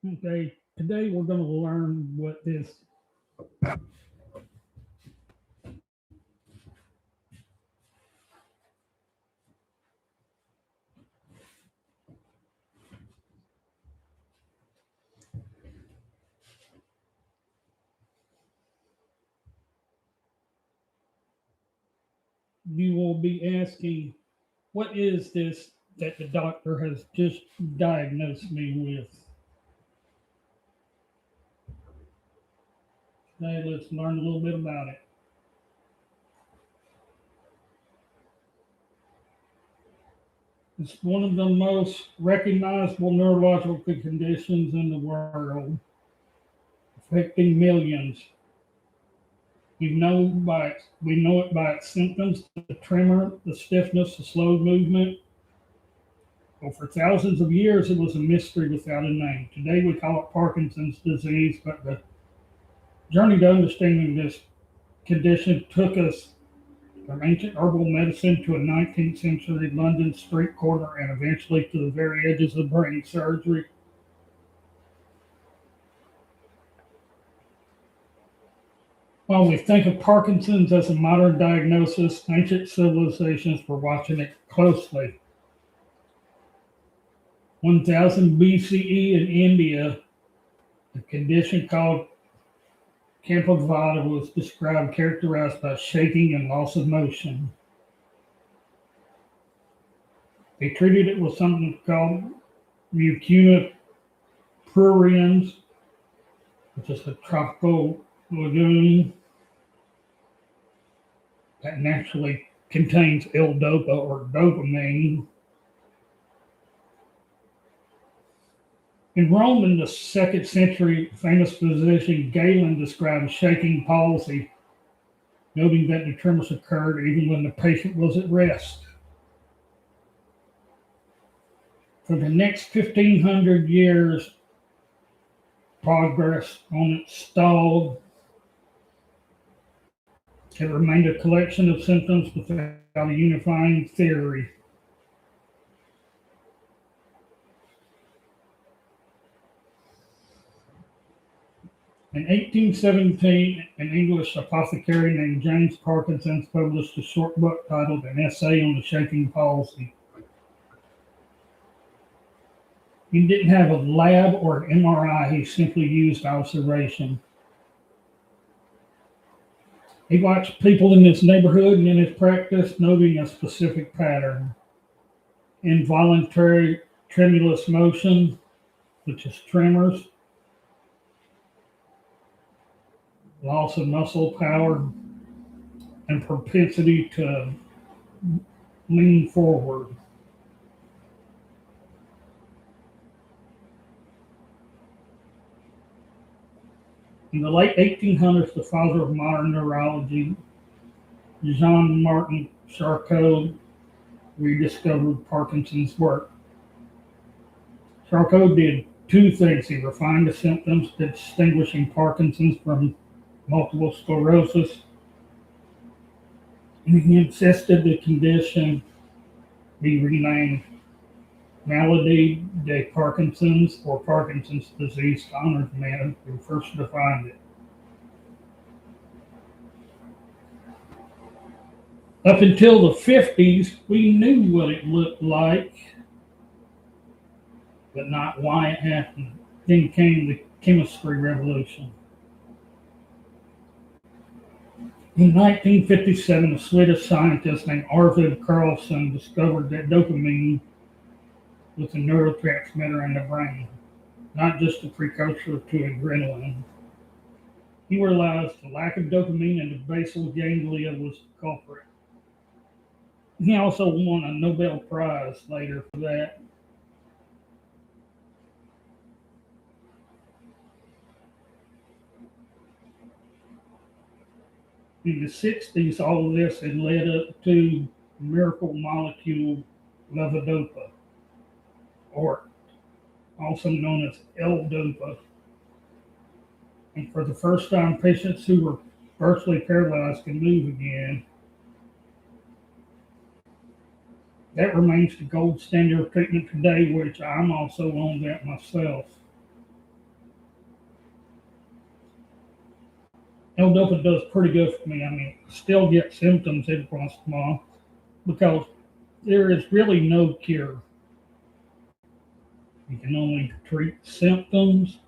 Okay, today we're going to learn what this you will be asking, what is this that the doctor has just diagnosed me with? Today, let's learn a little bit about it. It's one of the most recognizable neurological conditions in the world, affecting millions. We know it by its symptoms: the tremor, the stiffness, the slow movement. Well, for thousands of years, it was a mystery without a name. Today, we call it Parkinson's disease, but the journey to understanding this condition took us from ancient herbal medicine to a 19th century London street corner and eventually to the very edges of brain surgery. While we think of Parkinson's as a modern diagnosis, ancient civilizations were watching it closely. 1000 BCE in India, a condition called Campovada was described, characterized by shaking and loss of motion. They treated it with something called mucuna pruriens, which is a tropical legume that naturally contains L-dopa or dopamine. In Rome in the 2nd century, famous physician Galen described shaking palsy, noting that the tremors occurred even when the patient was at rest. For the next 1500 years, progress on it stalled. It remained a collection of symptoms without a unifying theory. In 1817, an English apothecary named James Parkinson published a short book titled An Essay on the Shaking Palsy. He didn't have a lab or an MRI, he simply used observation. He watched people in his neighborhood and in his practice, noting a specific pattern: involuntary tremulous motion, which is tremors, loss of muscle power, and propensity to lean forward. In the late 1800s, the father of modern neurology, Jean-Martin Charcot, rediscovered Parkinson's work. Charcot did two things. He refined the symptoms, distinguishing Parkinson's from multiple sclerosis, and he insisted the condition be renamed malady de Parkinson's or Parkinson's disease to honor the man who first defined it. Up until the 50s, we knew what it looked like, but not why it happened. Then came the chemistry revolution. In 1957, a Swedish scientist named Arvid Carlsson discovered that dopamine was a neurotransmitter in the brain, not just a precursor to adrenaline. He realized the lack of dopamine in the basal ganglia was the culprit. He also won a Nobel Prize later for that. In the 60s, all of this had led up to miracle molecule levodopa, or also known as L-dopa. And for the first time, patients who were virtually paralyzed can move again. That remains the gold standard of treatment today, which I'm also on that myself. L-Dopa does pretty good for me. I mean, still get symptoms every once in a while because there is really no cure. You can only treat symptoms.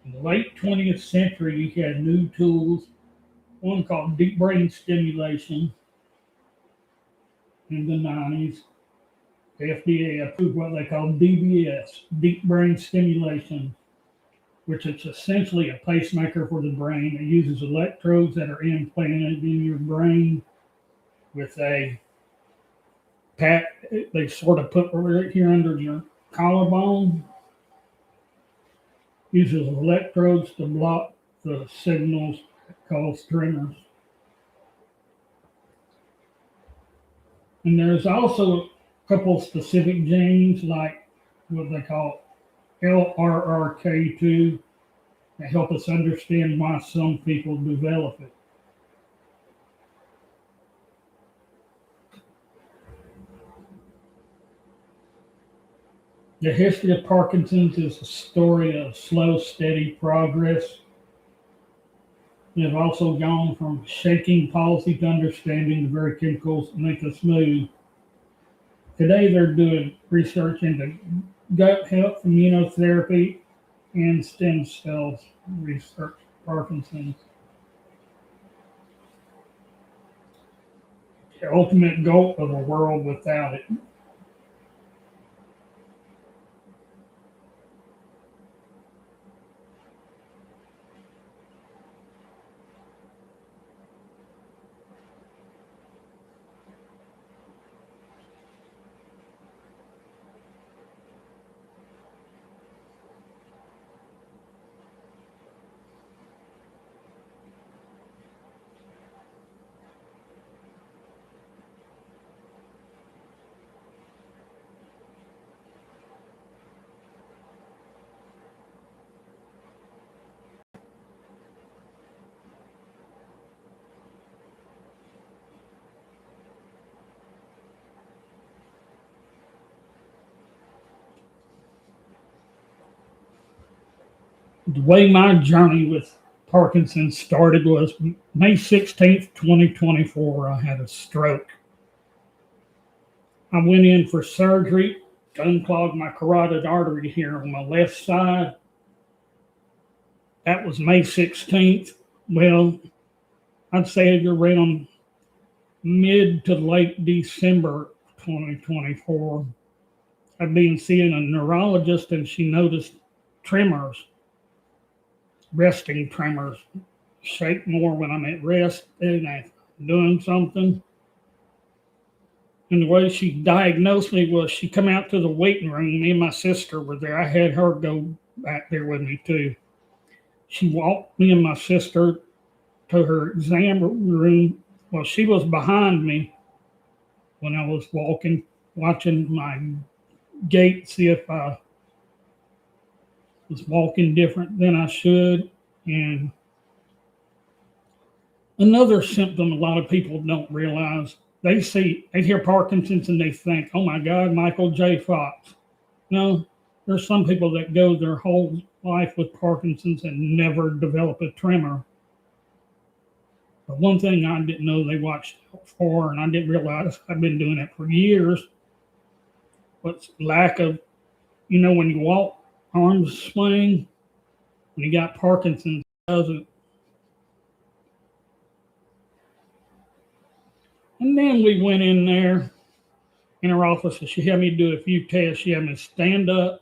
In the late 20th century, you had new tools, one called deep brain stimulation in the 90s. The FDA approved what they call DBS, deep brain stimulation, which is essentially a pacemaker for the brain. It uses electrodes that are implanted in your brain with a pat. They sort of put right here under your collarbone, uses electrodes to block the signals that cause tremors. And there's also a couple of specific genes like what they call LRRK2 that help us understand why some people develop it. The history of Parkinson's is a story of slow, steady progress. They've also gone from shaking palsy to understanding the very chemicals that make us move. Today, they're doing research into gut health, immunotherapy, and stem cells research for Parkinson's. The ultimate goal of a world without it. The way my journey with Parkinson's started was May 16th, 2024. I had a stroke. I went in for surgery to unclog my carotid artery here on my left side. That was May 16th. Well, I'd say around mid to late December 2024. I'd been seeing a neurologist and she noticed tremors, resting tremors, shake more when I'm at rest and I'm doing something. And the way she diagnosed me was she come out to the waiting room. Me and my sister were there. I had her go back there with me too. She walked me and my sister to her exam room. Well, she was behind me when I was walking, watching my gait, see if I was walking different than I should. And another symptom a lot of people don't realize, they hear Parkinson's and they think, oh my God, Michael J. Fox. No, there's some people that go their whole life with Parkinson's and never develop a tremor. But one thing I didn't know they watched for, and I didn't realize I've been doing it for years, what's lack of, when you walk, arms swing, when you got Parkinson's, it doesn't. And then we went in there in her office and she had me do a few tests. She had me stand up.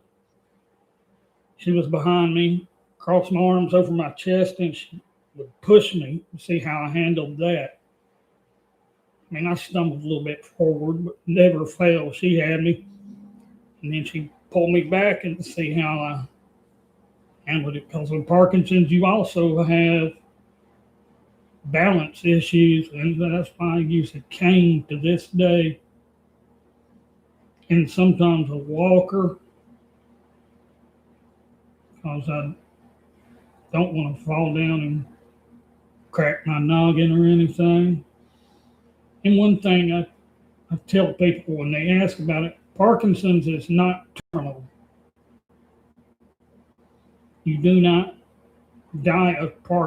She was behind me, cross my arms over my chest, and she would push me to see how I handled that. I mean, I stumbled a little bit forward, but never fell. She had me. And then she pulled me back and to see how I handled it. Because with Parkinson's, you also have balance issues, and that's why I use a cane to this day, and sometimes a walker, because I don't want to fall down and crack my noggin or anything. And one thing I tell people when they ask about it, Parkinson's is not terminal. You do not die of Parkinson's.